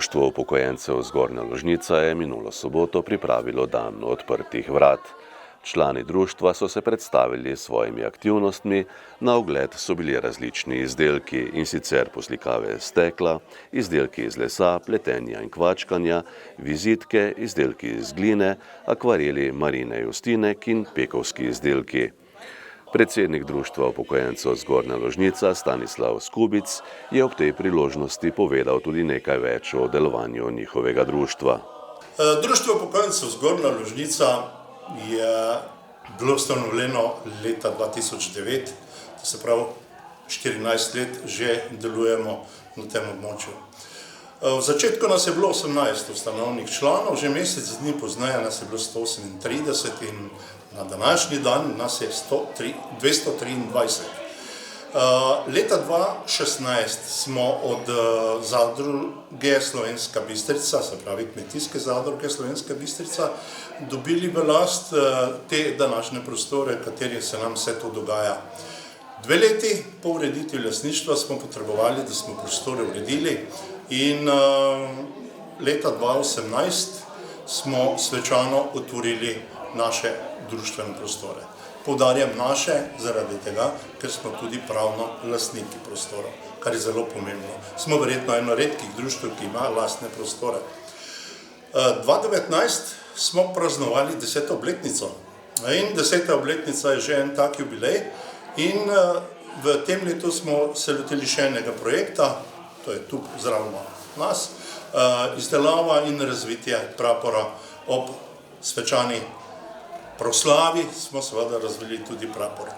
Društvo upokojencev Zgornja Ložnica je minulo soboto pripravilo dan odprtih vrat. Člani društva so se predstavili s svojimi aktivnostmi, na ogled so bili različni izdelki, in sicer poslikave iz stekla, izdelki iz lesa, pletenja in kvačkanja, vizitke, izdelki iz gline, akvareli Marine Justinek in pekovski izdelki. Predsednik Društva upokojencev Zgornja Ložnica Stanislav Skubic je ob tej priložnosti povedal tudi nekaj več o delovanju njihovega društva. Društvo upokojencev Zgornja Ložnica je bilo ustanovljeno leta 2009, to se pravi 14 let že delujemo na tem območju. V začetku nas je bilo 18 ustanovnih članov, že mesec dni pozneje nas je bilo 138 in na današnji dan nas je 223. Leta 2016 smo od zadruge Slovenska Bistrica, se pravi kmetijske zadruge Slovenska Bistrica, dobili v last te današnje prostore, v kateri se nam vse to dogaja. 2 leti po ureditvi lastništva smo potrebovali, da smo prostore uredili, in leta 2018 smo svečano otvorili naše društvene prostore. Poudarjam naše zaradi tega, ker smo tudi pravno lastniki prostorov, kar je zelo pomembno. Smo verjetno eno redkih društev, ki ima lastne prostore. 2019 smo praznovali 10. obletnico in 10. obletnica je že en tak jubilej, in v tem letu smo se lotili še enega projekta, to je tu zraven nas, izdelava in razvitje prapora. Ob svečani proslavi smo seveda razvili tudi prapor.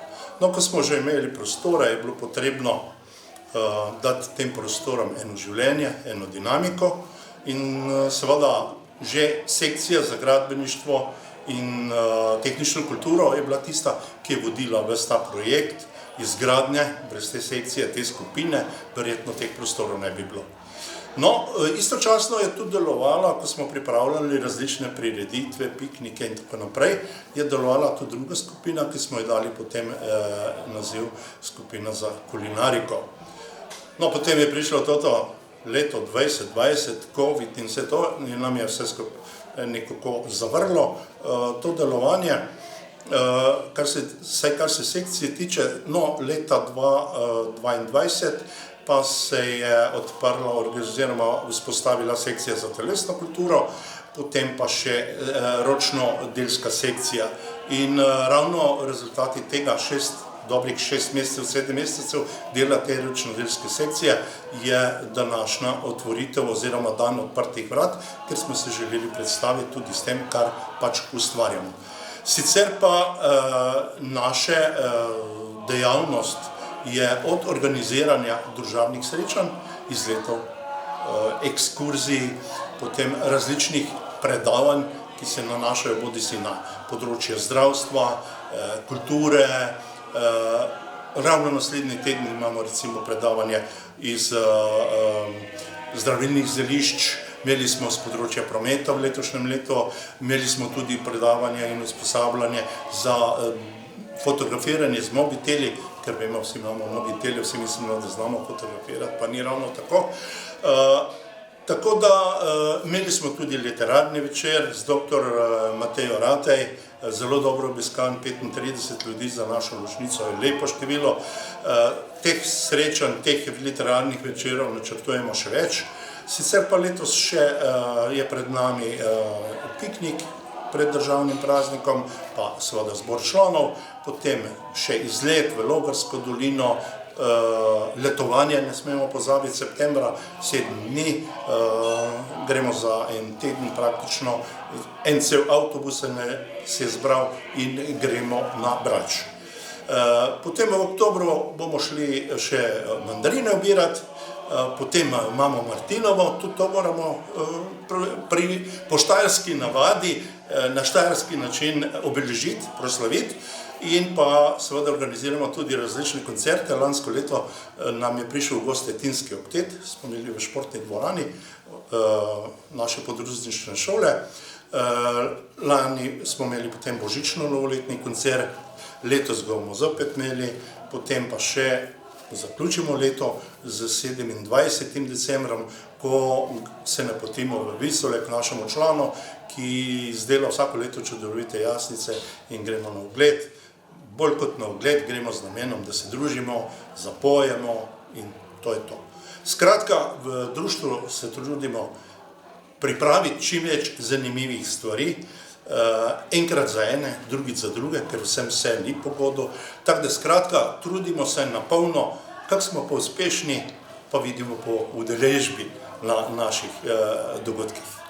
No, ko smo že imeli prostore, je bilo potrebno dati tem prostorom eno življenje, eno dinamiko, in seveda že sekcija za gradbeništvo in tehnično kulturo je bila tista, ki je vodila ves ta projekt izgradnje. Brez te sekcije, te skupine, verjetno teh prostorov ne bi bilo. No, istočasno je tudi delovala, ko smo pripravljali različne prireditve, piknike in tako naprej, je delovala tudi druga skupina, ki smo ji dali potem naziv skupina za kulinariko. No, potem je prišlo toto leto 2020, COVID in vse to, in nam je vse skupaj nekako zavrlo to delovanje. Kar se sekcije tiče, no, leta 2022 pa se je odprla oziroma vzpostavila sekcija za telesno kulturo, potem pa še ročno-delska sekcija. In ravno rezultati tega dobrih 6 mesecev, 7 mesecev dela te ročno-delske sekcije je današnja otvoritev oziroma dan odprtih vrat, ker smo se želeli predstaviti tudi s tem, kar pač ustvarjamo. Sicer pa naše dejavnost je od organiziranja družabnih srečanj, izletov, ekskurzij, potem različnih predavanj, ki se nanašajo bodisi na področje zdravstva, kulture. Ravno naslednji teden imamo recimo predavanje iz zdravilnih zelišč, imeli smo z področja prometa v letošnjem letu, imeli smo tudi predavanje in usposabljanje za fotografiranje z mobiteli, ker vemo, vsi imamo mobitele, vsi mislimo, da znamo fotografirati, pa ni ravno tako. Tako da imeli smo tudi literarni večer z dr. Matejo Ratej, zelo dobro obiskan, 35 ljudi za našo Ložnico je lepo število. Teh srečanj, teh literarnih večerov načrtujemo še več. Sicer pa letos še je pred nami piknik pred državnim praznikom, pa seveda zbor članov, potem še izlet v Logarsko dolino, letovanje ne smemo pozabiti, septembra, 7 dni, gremo za en teden praktično, en cel avtobus se je zbral in gremo na Brač. Potem v oktobru bomo šli še mandarine obirati, potem imamo Martinovo, tudi to moramo po štajerski navadi, na štajerski način obeležiti, proslaviti, in pa seveda organiziramo tudi različne koncerte. Lansko leto nam je prišel v goste Tinski oktet, smo imeli v športni dvorani naše podružnične šole. Lani smo imeli potem božično novoletni koncert, letos ga bomo zopet imeli, potem pa še zaključimo leto z 27. decembrom, ko se napotimo v Visole k našemu članu, ki izdela vsako leto čudovite jaslice in gremo na ogled. Bolj kot na ogled gremo z namenom, da se družimo, zapojemo in to je to. Skratka, v društvu se trudimo pripraviti čim več zanimivih stvari, enkrat za ene, drugič za druge, ker vsem vse ni pogodo. Tako da skratka, trudimo se na polno, kako smo pa uspešni, pa vidimo po udeležbi na naših dogodkih.